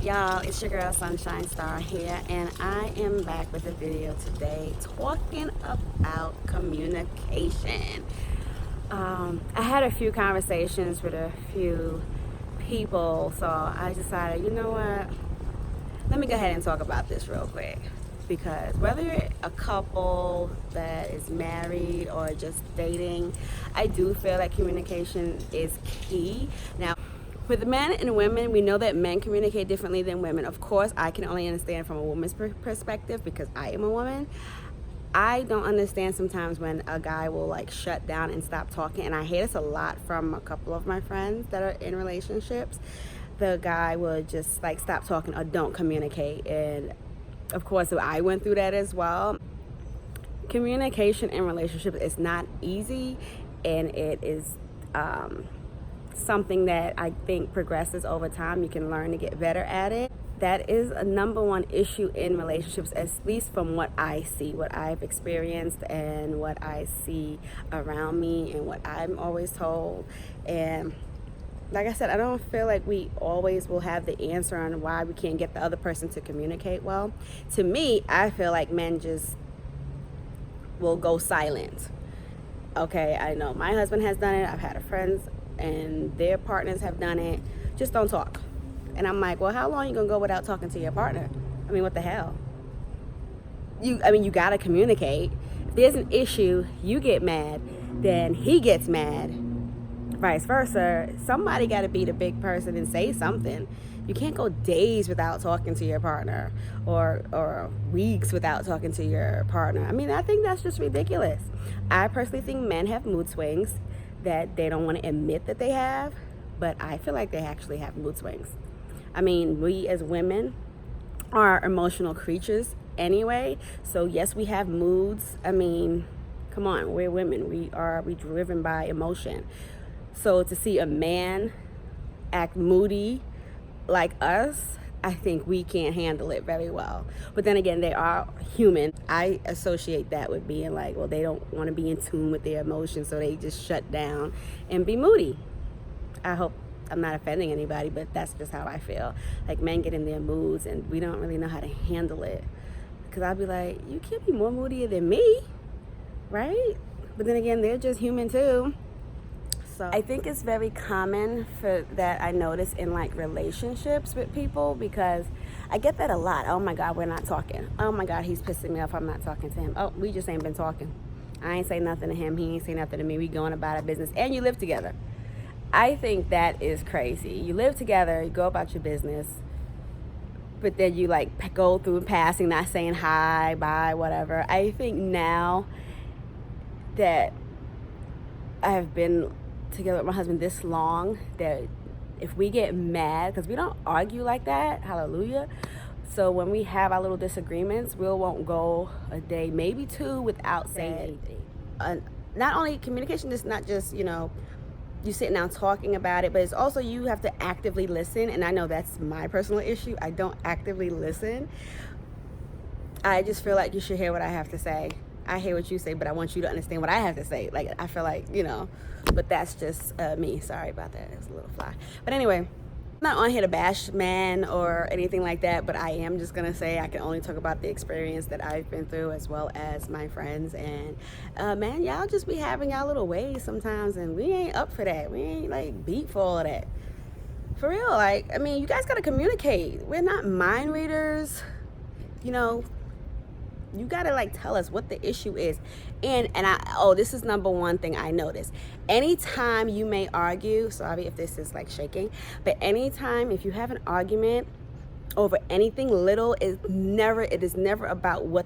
Y'all, it's your girl Sunshine Star here, and I am back with a video today talking about communication. I had a few conversations with a few people, so I decided, you know what, let me go ahead and talk about this real quick. Because whether you're a couple that is married or just dating, I do feel like communication is key. Now, with men and women, we know that men communicate differently than women. Of course, I can only understand from a woman's perspective because I am a woman. I don't understand sometimes when a guy will like shut down and stop talking, and I hear this a lot from a couple of my friends that are in relationships. The guy will just like stop talking or don't communicate, and of course I went through that as well. Communication in relationships is not easy, and it is something that I think progresses over time. You can learn to get better at it. That is a number one issue in relationships, at least from what I see, what I've experienced and what I see around me and what I'm always told. And like I said, I don't feel like we always will have the answer on why we can't get the other person to communicate well. To me, I feel like men just will go silent. Okay, I know my husband has done it. I've had friends and their partners have done it. Just don't talk. And I'm like, well, how long are you gonna go without talking to your partner? I mean, what the hell? You gotta communicate. If there's an issue, you get mad, then he gets mad. Vice versa. Somebody gotta be the big person and say something. You can't go days without talking to your partner, or weeks without talking to your partner. I mean, I think that's just ridiculous. I personally think men have mood swings that they don't want to admit that they have, but I feel like they actually have mood swings. I mean, we as women are emotional creatures anyway, so yes, we have moods. I mean, come on, we're women. We're driven by emotion. So to see a man act moody like us, I think we can't handle it very well. But then again, they are human. I associate that with being like, well, they don't want to be in tune with their emotions, so they just shut down and be moody. I hope I'm not offending anybody, but that's just how I feel. Like, men get in their moods and we don't really know how to handle it. Because I'll be like, you can't be more moodier than me, right? But then again, they're just human too. So I think it's very common for that. I notice in like relationships with people, because I get that a lot. Oh my God, we're not talking. Oh my God, he's pissing me off. I'm not talking to him. Oh, we just ain't been talking. I ain't say nothing to him. He ain't say nothing to me. We going about our business, and you live together. I think that is crazy. You live together, you go about your business, but then you like go through passing, not saying hi, bye, whatever. I think now that I have been together with my husband this long, that if we get mad, because we don't argue like that, hallelujah. So when we have our little disagreements, we won't go a day, maybe two, without saying anything. Not only communication is not just, you sitting down talking about it, but it's also you have to actively listen. And I know that's my personal issue. I don't actively listen. I just feel like you should hear what I have to say. I hear what you say, but I want you to understand what I have to say. Like, I feel like, but that's just me. Sorry about that. It's a little fly. But anyway, I'm not on here to bash men or anything like that, but I am just gonna say I can only talk about the experience that I've been through, as well as my friends. And man, y'all just be having y'all little ways sometimes, and we ain't up for that. We ain't like beat for all of that. For real, like, I mean, you guys gotta communicate. We're not mind readers, you gotta like tell us what the issue is. And this is number one thing I notice. Anytime you may argue, sorry if this is like shaking, but anytime if you have an argument over anything little, it is never about what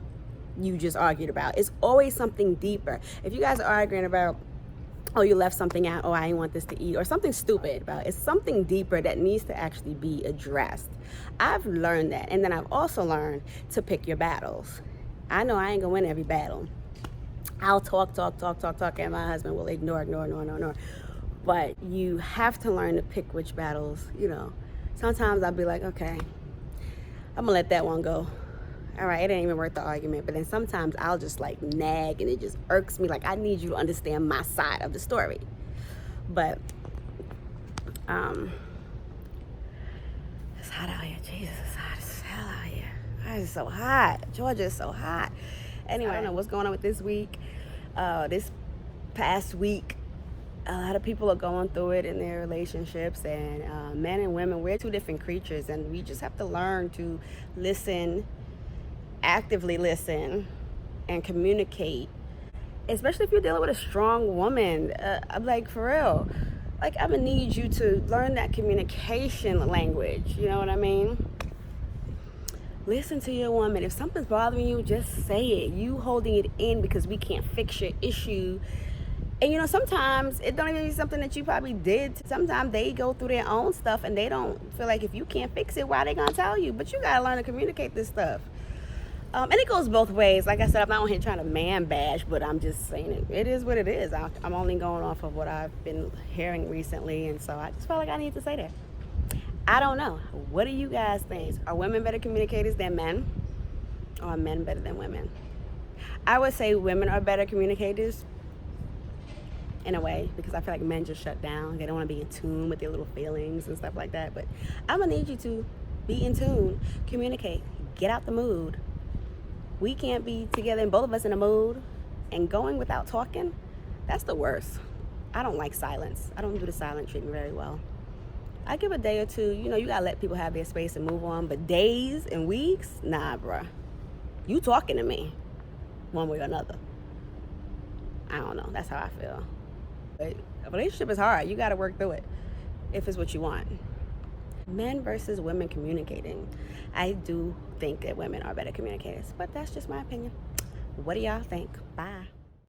you just argued about. It's always something deeper. If you guys are arguing about, oh, you left something out, oh, I didn't want this to eat, or something stupid, about it's something deeper that needs to actually be addressed. I've learned that. And then I've also learned to pick your battles. I know I ain't gonna win every battle. I'll talk, and my husband will ignore. But you have to learn to pick which battles, Sometimes I'll be like, okay, I'm gonna let that one go. All right, it ain't even worth the argument. But then sometimes I'll just like nag, and it just irks me. Like, I need you to understand my side of the story. But hot out here. Jesus, it's hot as hell out here. It's so hot. Georgia is so hot. Anyway, I don't know what's going on with this week. This past week, a lot of people are going through it in their relationships, and men and women, we're two different creatures, and we just have to learn to listen, actively listen, and communicate. Especially if you're dealing with a strong woman. I'm like, for real. Like, I'm gonna need you to learn that communication language. You know what I mean? Listen to your woman. If something's bothering you, just say it. You holding it in because we can't fix your issue. And you know, sometimes it don't even be something that you probably did. Sometimes they go through their own stuff and they don't feel like if you can't fix it, why they gonna tell you? But you gotta learn to communicate this stuff. And it goes both ways. Like I said, I'm not on here trying to man bash, but I'm just saying it is what it is. I'm only going off of what I've been hearing recently, and so I just felt like I need to say that. I don't know. What do you guys think? Are women better communicators than men? Or are men better than women? I would say women are better communicators in a way, because I feel like men just shut down. They don't want to be in tune with their little feelings and stuff like that. But I'm going to need you to be in tune, communicate, get out the mood. We can't be together and both of us in a mood and going without talking. That's the worst. I don't like silence. I don't do the silent treatment very well. I give a day or two. You know, you got to let people have their space and move on. But days and weeks, nah, bruh. You talking to me one way or another. I don't know. That's how I feel. But a relationship is hard. You got to work through it if it's what you want. Men versus women communicating. I do think that women are better communicators, but that's just my opinion. What do y'all think? Bye.